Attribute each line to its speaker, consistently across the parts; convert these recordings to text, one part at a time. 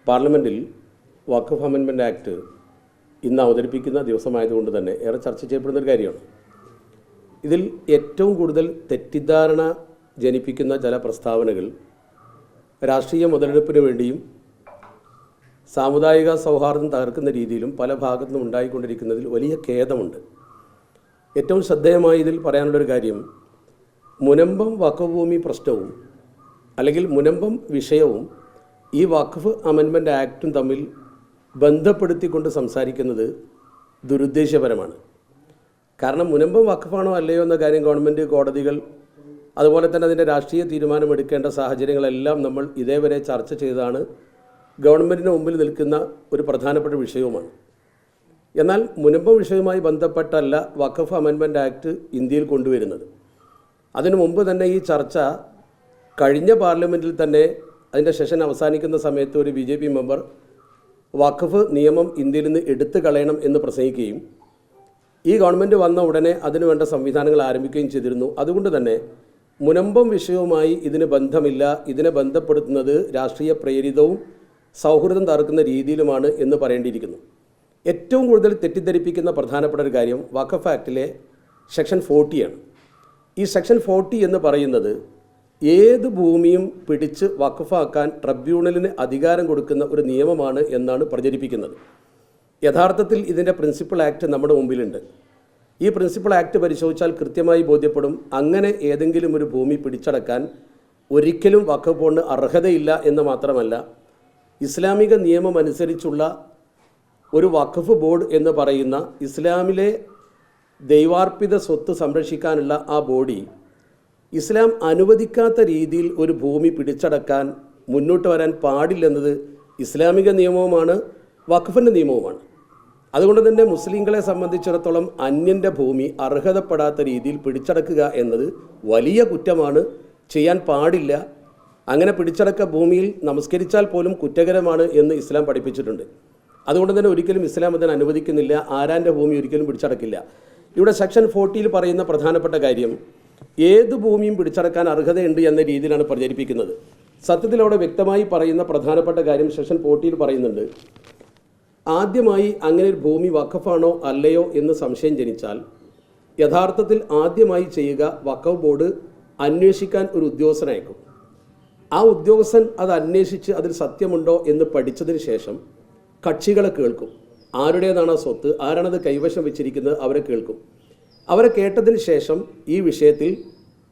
Speaker 1: പാർലമെൻറ്റിൽ വഖഫ് amendment act ഇന്ന് അവതരിപ്പിക്കുന്ന ദിവസമായതുകൊണ്ട് തന്നെ ഏറെ ചർച്ച ചെയ്യപ്പെടുന്നൊരു കാര്യമാണ്. ഇതിൽ ഏറ്റവും കൂടുതൽ തെറ്റിദ്ധാരണ ജനിപ്പിക്കുന്ന ചില പ്രസ്താവനകൾ രാഷ്ട്രീയ മുതലെടുപ്പിന് വേണ്ടിയും സാമുദായിക സൗഹാർദ്ദം തകർക്കുന്ന രീതിയിലും പല ഭാഗത്തുനിന്നും ഉണ്ടായിക്കൊണ്ടിരിക്കുന്നതിൽ വലിയ ഖേദമുണ്ട്. ഏറ്റവും ശ്രദ്ധേയമായി ഇതിൽ പറയാനുള്ളൊരു കാര്യം, മുനമ്പം വഖഫ് ഭൂമി പ്രശ്നവും അല്ലെങ്കിൽ മുനമ്പം വിഷയവും ഈ വഖഫ് അമെൻമെൻറ്റ് ആക്റ്റും തമ്മിൽ ബന്ധപ്പെടുത്തിക്കൊണ്ട് സംസാരിക്കുന്നത് ദുരുദ്ദേശപരമാണ്. കാരണം മുനമ്പം വഖഫാണോ അല്ലയോ എന്ന കാര്യം ഗവൺമെൻറ്, കോടതികൾ, അതുപോലെ തന്നെ അതിൻ്റെ രാഷ്ട്രീയ തീരുമാനമെടുക്കേണ്ട സാഹചര്യങ്ങളെല്ലാം നമ്മൾ ഇതേവരെ ചർച്ച ചെയ്തതാണ്. ഗവൺമെൻറ്റിന് മുമ്പിൽ നിൽക്കുന്ന ഒരു പ്രധാനപ്പെട്ട വിഷയവുമാണ്. എന്നാൽ മുനമ്പം വിഷയവുമായി ബന്ധപ്പെട്ടല്ല വഖഫ് അമെൻമെൻറ്റ് ആക്ട് ഇന്ത്യയിൽ കൊണ്ടുവരുന്നത്. അതിനു മുമ്പ് തന്നെ ഈ ചർച്ച കഴിഞ്ഞ പാർലമെൻറ്റിൽ തന്നെ അതിൻ്റെ സെഷൻ അവസാനിക്കുന്ന സമയത്ത് ഒരു BJP മെമ്പർ വഖഫ് നിയമം ഇന്ത്യയിൽ നിന്ന് എടുത്തു കളയണം എന്ന് പ്രസംഗിക്കുകയും ഈ ഗവൺമെൻറ് വന്ന ഉടനെ അതിനുവേണ്ട സംവിധാനങ്ങൾ ആരംഭിക്കുകയും ചെയ്തിരുന്നു. അതുകൊണ്ട് തന്നെ മുനമ്പം വിഷയവുമായി ഇതിന് ബന്ധമില്ല, ഇതിനെ ബന്ധപ്പെടുത്തുന്നത് രാഷ്ട്രീയ പ്രേരിതവും സൗഹൃദം തകർക്കുന്ന രീതിയിലുമാണ് എന്ന് പറയേണ്ടിയിരിക്കുന്നു. ഏറ്റവും കൂടുതൽ തെറ്റിദ്ധരിപ്പിക്കുന്ന പ്രധാനപ്പെട്ട ഒരു കാര്യം വഖഫ് ആക്ടിലെ സെക്ഷൻ 40 ആണ്. ഈ സെക്ഷൻ 40 എന്ന് പറയുന്നത് ഏത് ഭൂമിയും പിടിച്ച് വഖഫാക്കാൻ ട്രിബ്യൂണലിന് അധികാരം കൊടുക്കുന്ന ഒരു നിയമമാണ് എന്നാണ് പ്രചരിപ്പിക്കുന്നത്. യഥാർത്ഥത്തിൽ ഇതിൻ്റെ പ്രിൻസിപ്പൽ ആക്ട് നമ്മുടെ മുമ്പിലുണ്ട്. ഈ പ്രിൻസിപ്പൽ ആക്ട് പരിശോധിച്ചാൽ കൃത്യമായി ബോധ്യപ്പെടും, അങ്ങനെ ഏതെങ്കിലും ഒരു ഭൂമി പിടിച്ചടക്കാൻ ഒരിക്കലും വഖഫ് ബോർഡിന് അർഹതയില്ല എന്ന് മാത്രമല്ല, ഇസ്ലാമിക നിയമം അനുസരിച്ചുള്ള ഒരു വഖഫ് ബോർഡ് എന്ന് പറയുന്ന ഇസ്ലാമിലെ ദൈവാർപ്പിത സ്വത്ത് സംരക്ഷിക്കാനുള്ള ആ ബോഡി ഇസ്ലാം അനുവദിക്കാത്ത രീതിയിൽ ഒരു ഭൂമി പിടിച്ചടക്കാൻ മുന്നോട്ട് വരാൻ പാടില്ലെന്നത് ഇസ്ലാമിക നിയമവുമാണ്, വഖഫിൻ്റെ നിയമവുമാണ്. അതുകൊണ്ട് തന്നെ മുസ്ലിങ്ങളെ സംബന്ധിച്ചിടത്തോളം അന്യൻ്റെ ഭൂമി അർഹതപ്പെടാത്ത രീതിയിൽ പിടിച്ചടക്കുക എന്നത് വലിയ കുറ്റമാണ്, ചെയ്യാൻ പാടില്ല. അങ്ങനെ പിടിച്ചടക്ക ഭൂമിയിൽ നമസ്കരിച്ചാൽ പോലും കുറ്റകരമാണ് എന്ന് ഇസ്ലാം പഠിപ്പിച്ചിട്ടുണ്ട്. അതുകൊണ്ട് തന്നെ ഒരിക്കലും ഇസ്ലാം അതിനെ അനുവദിക്കുന്നില്ല. ആരാൻ്റെ ഭൂമി ഒരിക്കലും പിടിച്ചടക്കില്ല. ഇവിടെ സെക്ഷൻ 40 പറയുന്ന പ്രധാനപ്പെട്ട കാര്യം, ഏത് ഭൂമിയും പിടിച്ചടക്കാൻ അർഹതയുണ്ട് എന്ന രീതിയിലാണ് പ്രചരിപ്പിക്കുന്നത്. സത്യത്തിൽ അവിടെ വ്യക്തമായി പറയുന്ന പ്രധാനപ്പെട്ട കാര്യം സെക്ഷൻ 40 പറയുന്നുണ്ട്, ആദ്യമായി അങ്ങനെ ഒരു ഭൂമി വഖഫാണോ അല്ലയോ എന്ന് സംശയം ജനിച്ചാൽ യഥാർത്ഥത്തിൽ ആദ്യമായി ചെയ്യുക വഖഫ് ബോർഡ് അന്വേഷിക്കാൻ ഒരു ഉദ്യോഗസ്ഥനയക്കും. ആ ഉദ്യോഗസ്ഥൻ അത് അന്വേഷിച്ച് അതിൽ സത്യമുണ്ടോ എന്ന് പഠിച്ചതിന് ശേഷം കക്ഷികളെ കേൾക്കും. ആരുടേതാണ് ആ സ്വത്ത്, ആരാണത് കൈവശം വെച്ചിരിക്കുന്നത്, അവരെ കേൾക്കും. അവരെ കേട്ടതിന് ശേഷം ഈ വിഷയത്തിൽ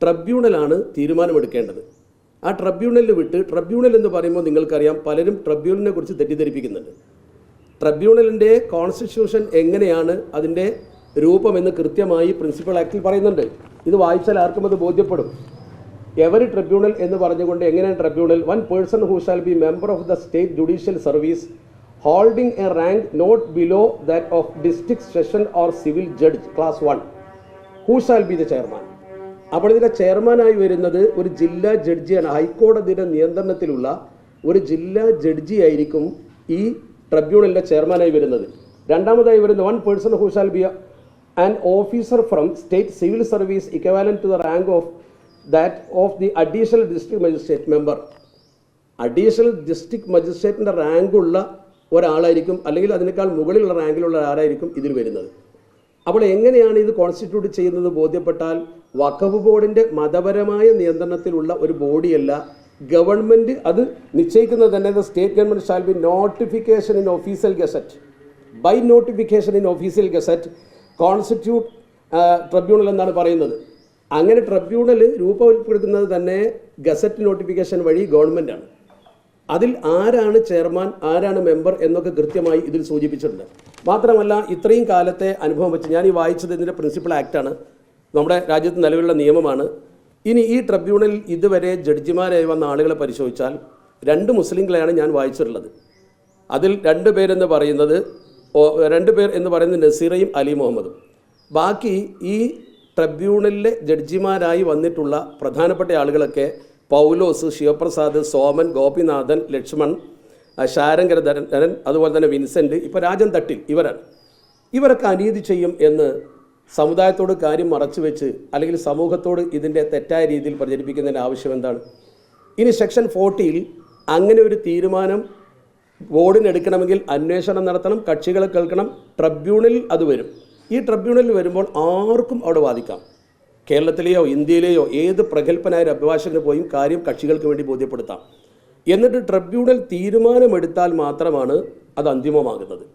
Speaker 1: ട്രിബ്യൂണലാണ് തീരുമാനമെടുക്കേണ്ടത്. ആ ട്രിബ്യൂണലിൽ വിട്ട്, ട്രിബ്യൂണൽ എന്ന് പറയുമ്പോൾ നിങ്ങൾക്കറിയാം, പലരും ട്രിബ്യൂണലിനെ കുറിച്ച് തെറ്റിദ്ധരിപ്പിക്കുന്നുണ്ട്. ട്രിബ്യൂണലിൻ്റെ കോൺസ്റ്റിറ്റ്യൂഷൻ എങ്ങനെയാണ്, അതിൻ്റെ രൂപമെന്ന് കൃത്യമായി പ്രിൻസിപ്പൽ ആക്ടിൽ പറയുന്നുണ്ട്. ഇത് വായിച്ചാൽ ആർക്കും അത് ബോധ്യപ്പെടും. എവറി ട്രിബ്യൂണൽ എന്ന് പറഞ്ഞുകൊണ്ട് എങ്ങനെയാണ് tribunal, one person who shall B member of the state judicial service holding a rank not below that of district session or civil judge class 1 who shall be the chairman. അപ്പോൾ ഇതിൻ്റെ ചെയർമാനായി വരുന്നത് ഒരു ജില്ലാ ജഡ്ജിയാണ്. ഹൈക്കോടതിയുടെ നിയന്ത്രണത്തിലുള്ള ഒരു ജില്ലാ ജഡ്ജി ആയിരിക്കും ഈ ട്രിബ്യൂണലിൻ്റെ ചെയർമാനായി വരുന്നത്. രണ്ടാമതായി വരുന്ന one person who shall be an officer from state civil service equivalent to the rank of that of the additional district magistrate member. Additional district മജിസ്ട്രേറ്റിൻ്റെ റാങ്കുള്ള ഒരാളായിരിക്കും, അല്ലെങ്കിൽ അതിനേക്കാൾ മുകളിലുള്ള റാങ്കിലുള്ള ആരായിരിക്കും ഇതിൽ വരുന്നത്. അപ്പോൾ എങ്ങനെയാണ് ഇത് കോൺസ്റ്റിറ്റ്യൂട്ട് ചെയ്യുന്നത് ബോധ്യപ്പെട്ടാൽ, വഖഫ് ബോർഡിൻ്റെ മതപരമായ നിയന്ത്രണത്തിലുള്ള ഒരു ബോഡിയല്ല, ഗവൺമെൻറ് അത് നിശ്ചയിക്കുന്നത് തന്നെ. The state government shall be notification in official gazette, by notification in official gazette constitute tribunal എന്നാണ് പറയുന്നത്. അങ്ങനെ ട്രിബ്യൂണൽ രൂപപ്പെടുത്തുന്നത് തന്നെ ഗസറ്റ് നോട്ടിഫിക്കേഷൻ വഴി ഗവൺമെൻറ്റാണ്. അതിൽ ആരാണ് ചെയർമാൻ, ആരാണ് മെമ്പർ എന്നൊക്കെ കൃത്യമായി ഇതിൽ സൂചിപ്പിച്ചിട്ടുണ്ട്. മാത്രമല്ല, ഇത്രയും കാലത്തെ അനുഭവം വെച്ച് ഞാൻ ഈ വായിച്ചത് ഇതിൻ്റെ പ്രിൻസിപ്പൽ ആക്റ്റാണ്, നമ്മുടെ രാജ്യത്ത് നിലവിലുള്ള നിയമമാണ്. ഇനി ഈ ട്രിബ്യൂണലിൽ ഇതുവരെ ജഡ്ജിമാരായി വന്ന ആളുകളെ പരിശോധിച്ചാൽ 2 മുസ്ലിങ്ങളെയാണ് ഞാൻ വായിച്ചിട്ടുള്ളത്. അതിൽ 2 പേരെന്ന് പറയുന്നത് നസീറയും അലി മുഹമ്മദും. ബാക്കി ഈ ട്രിബ്യൂണലിലെ ജഡ്ജിമാരായി വന്നിട്ടുള്ള പ്രധാനപ്പെട്ട ആളുകളൊക്കെ പൗലോസ്, ശിവപ്രസാദ്, സോമൻ, ഗോപിനാഥൻ, ലക്ഷ്മൺ, ശാരംഗധരൻ, അതുപോലെ തന്നെ വിൻസെൻ്റ്, ഇപ്പോൾ രാജൻ തട്ടിൽ, ഇവരൊക്കെ അനീതി ചെയ്യും എന്ന് സമുദായത്തോട് കാര്യം മറച്ചു വെച്ച് അല്ലെങ്കിൽ സമൂഹത്തോട് ഇതിൻ്റെ തെറ്റായ രീതിയിൽ പ്രചരിപ്പിക്കുന്നതിൻ്റെ ആവശ്യം എന്താണ്? ഇനി സെക്ഷൻ 40 അങ്ങനെ ഒരു തീരുമാനം ബോർഡിന് എടുക്കണമെങ്കിൽ അന്വേഷണം നടത്തണം, കക്ഷികളെ കേൾക്കണം, ട്രിബ്യൂണലിൽ അത് വരും. ഈ ട്രിബ്യൂണലിൽ വരുമ്പോൾ ആർക്കും അവിടെ വാദിക്കാം. കേരളത്തിലെയോ ഇന്ത്യയിലെയോ ഏത് പ്രഗത്ഭനായ ഒരു അഭിഭാഷകന് പോയും കാര്യം കക്ഷികൾക്ക് വേണ്ടി ബോധ്യപ്പെടുത്താം. എന്നിട്ട് ട്രിബ്യൂണൽ തീരുമാനമെടുത്താൽ മാത്രമാണ് അത് അന്തിമമാകുന്നത്.